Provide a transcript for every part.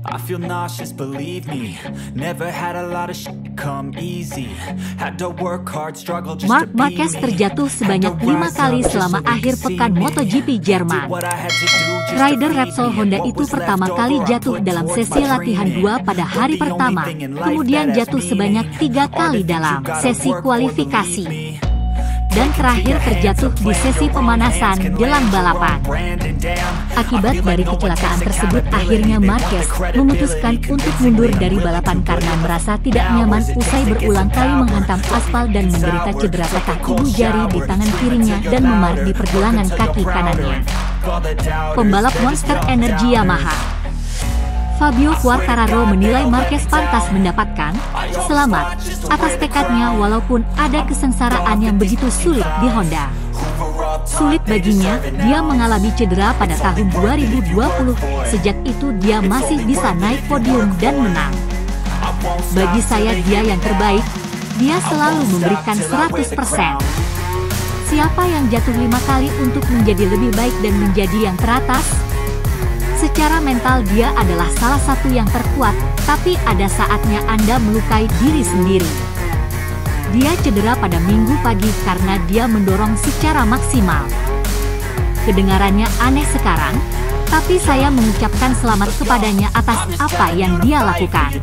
I feel nauseous, believe me. Never had a lot of shit come easy. Had to work hard, struggle just Marc to be Marquez me. terjatuh sebanyak 5 kali selama akhir pekan MotoGP Jerman. Rider Repsol Honda itu pertama kali jatuh dalam sesi latihan 2 pada hari pertama, kemudian jatuh sebanyak 3 kali dalam sesi kualifikasi, dan terakhir terjatuh di sesi pemanasan jelang balapan. Akibat dari kecelakaan tersebut, akhirnya Marquez memutuskan untuk mundur dari balapan karena merasa tidak nyaman usai berulang kali menghantam aspal dan menderita cedera patah ibu jari di tangan kirinya dan memar di pergelangan kaki kanannya. Pembalap Monster Energy Yamaha Fabio Quartararo menilai Marquez pantas mendapatkan selamat atas tekadnya walaupun ada kesengsaraan yang begitu sulit di Honda. Sulit baginya, dia mengalami cedera pada tahun 2020. Sejak itu dia masih bisa naik podium dan menang. Bagi saya dia yang terbaik, dia selalu memberikan 100%. Siapa yang jatuh 5 kali untuk menjadi lebih baik dan menjadi yang teratas? Secara mental dia adalah salah satu yang terkuat, tapi ada saatnya Anda melukai diri sendiri. Dia cedera pada Minggu pagi karena dia mendorong secara maksimal. Kedengarannya aneh sekarang, tapi saya mengucapkan selamat kepadanya atas apa yang dia lakukan.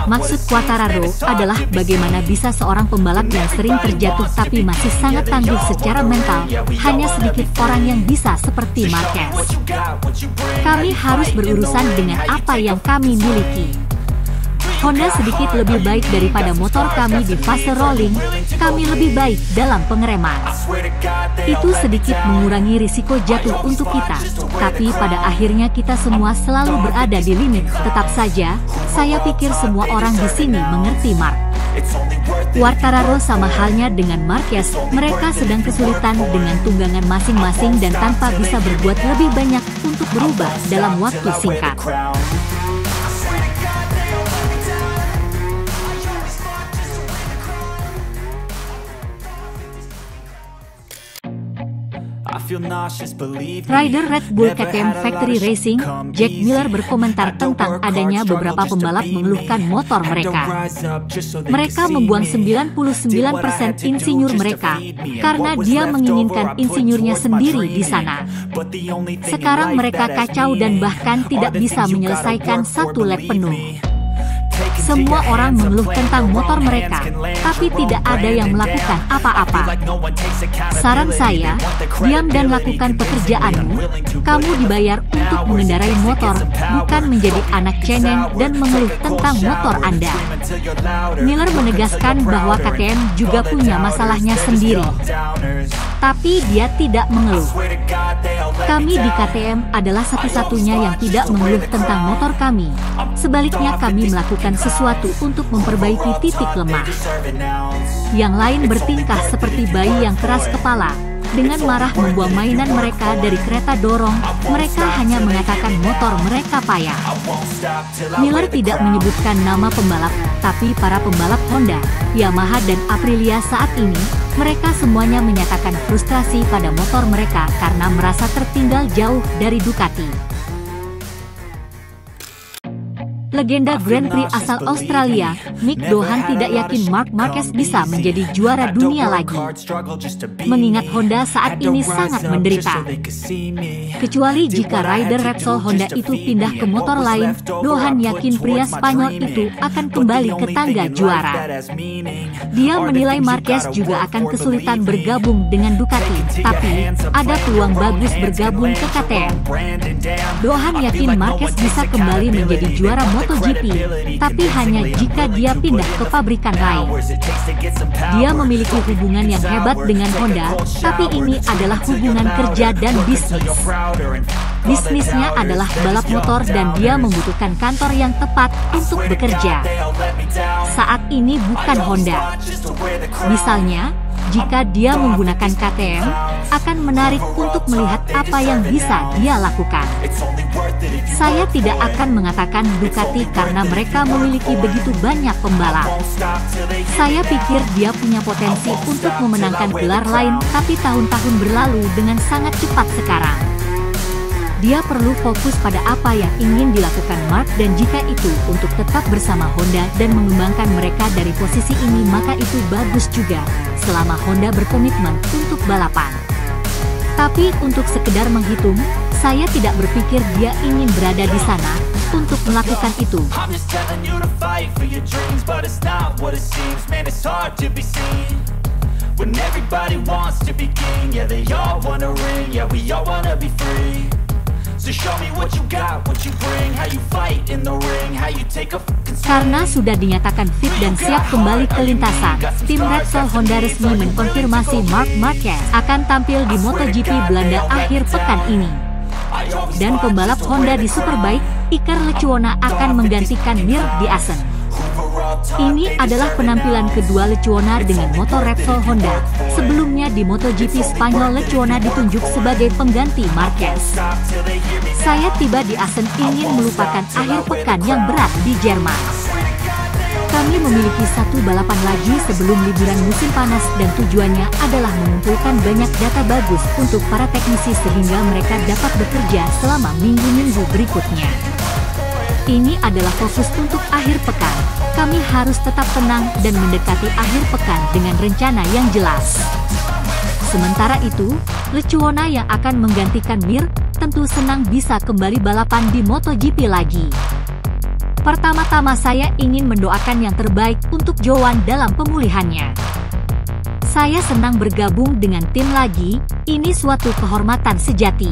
Maksud Quartararo adalah bagaimana bisa seorang pembalap yang sering terjatuh tapi masih sangat tangguh secara mental. Hanya sedikit orang yang bisa seperti Marquez. Kami harus berurusan dengan apa yang kami miliki. Honda sedikit lebih baik daripada motor kami di fase rolling, kami lebih baik dalam pengereman. Itu sedikit mengurangi risiko jatuh untuk kita, tapi pada akhirnya kita semua selalu berada di limit. Tetap saja, saya pikir semua orang di sini mengerti Marc. Quartararo sama halnya dengan Marquez, mereka sedang kesulitan dengan tunggangan masing-masing dan tanpa bisa berbuat lebih banyak untuk berubah dalam waktu singkat. Rider Red Bull KTM Factory Racing, Jack Miller berkomentar tentang adanya beberapa pembalap mengeluhkan motor mereka. Mereka membuang 99% insinyur mereka, karena dia menginginkan insinyurnya sendiri di sana. Sekarang mereka kacau dan bahkan tidak bisa menyelesaikan satu lap penuh. Semua orang mengeluh tentang motor mereka, tapi tidak ada yang melakukan apa-apa. Saran saya, diam dan lakukan pekerjaanmu. Kamu dibayar untuk mengendarai motor, bukan menjadi anak cengeng dan mengeluh tentang motor Anda. Miller menegaskan bahwa KTM juga punya masalahnya sendiri, tapi dia tidak mengeluh. Kami di KTM adalah satu-satunya yang tidak mengeluh tentang motor kami. Sebaliknya kami melakukan sesuatu untuk memperbaiki titik lemah. Yang lain bertingkah seperti bayi yang keras kepala. Dengan marah membuang mainan mereka dari kereta dorong, mereka hanya mengatakan motor mereka payah. Miller tidak menyebutkan nama pembalap, tapi para pembalap Honda, Yamaha dan Aprilia saat ini, mereka semuanya menyatakan frustrasi pada motor mereka karena merasa tertinggal jauh dari Ducati. Legenda Grand Prix asal Australia, Mick Doohan tidak yakin Marc Marquez bisa menjadi juara dunia lagi. Mengingat Honda saat ini sangat menderita. Kecuali jika rider Repsol Honda itu pindah ke motor lain, Doohan yakin pria Spanyol itu akan kembali ke tangga juara. Dia menilai Marquez juga akan kesulitan bergabung dengan Ducati, tapi ada peluang bagus bergabung ke KTM. Doohan yakin Marquez bisa kembali menjadi juara MotoGP, tapi hanya jika dia pindah ke pabrikan lain. Dia memiliki hubungan yang hebat dengan Honda, tapi ini adalah hubungan kerja dan bisnis. Bisnisnya adalah balap motor dan dia membutuhkan kantor yang tepat untuk bekerja. Saat ini bukan Honda. Misalnya, jika dia menggunakan KTM, akan menarik untuk melihat apa yang bisa dia lakukan. Saya tidak akan mengatakan Ducati karena mereka memiliki begitu banyak pembalap. Saya pikir dia punya potensi untuk memenangkan gelar lain, tapi tahun-tahun berlalu dengan sangat cepat sekarang. Dia perlu fokus pada apa yang ingin dilakukan Mark, dan jika itu untuk tetap bersama Honda dan mengembangkan mereka dari posisi ini, maka itu bagus juga, selama Honda berkomitmen untuk balapan. Tapi untuk sekedar menghitung, saya tidak berpikir dia ingin berada di sana untuk melakukan itu. Karena sudah dinyatakan fit dan siap kembali ke lintasan, tim Repsol Honda resmi mengkonfirmasi Marc Marquez akan tampil di MotoGP Belanda akhir pekan ini. Dan pembalap Honda di Superbike, Iker Lecuona akan menggantikan Mir di Assen. Ini adalah penampilan kedua Lecuona dengan motor Repsol Honda. Sebelumnya di MotoGP Spanyol, Lecuona ditunjuk sebagai pengganti Marquez. Saya tiba di Assen ingin melupakan akhir pekan yang berat di Jerman. Kami memiliki satu balapan lagi sebelum liburan musim panas dan tujuannya adalah mengumpulkan banyak data bagus untuk para teknisi sehingga mereka dapat bekerja selama minggu-minggu berikutnya. Ini adalah fokus untuk akhir pekan. Kami harus tetap tenang dan mendekati akhir pekan dengan rencana yang jelas. Sementara itu, Lecuona yang akan menggantikan Mir tentu senang bisa kembali balapan di MotoGP lagi. Pertama-tama saya ingin mendoakan yang terbaik untuk Joan dalam pemulihannya. Saya senang bergabung dengan tim lagi, ini suatu kehormatan sejati.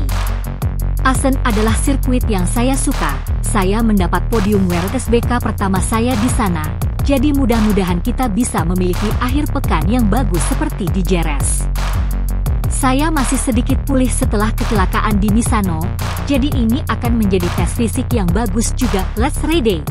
Assen adalah sirkuit yang saya suka. Saya mendapat podium WRC pertama saya di sana, jadi mudah-mudahan kita bisa memiliki akhir pekan yang bagus seperti di Jerez. Saya masih sedikit pulih setelah kecelakaan di Misano, jadi ini akan menjadi tes fisik yang bagus juga. Let's ready!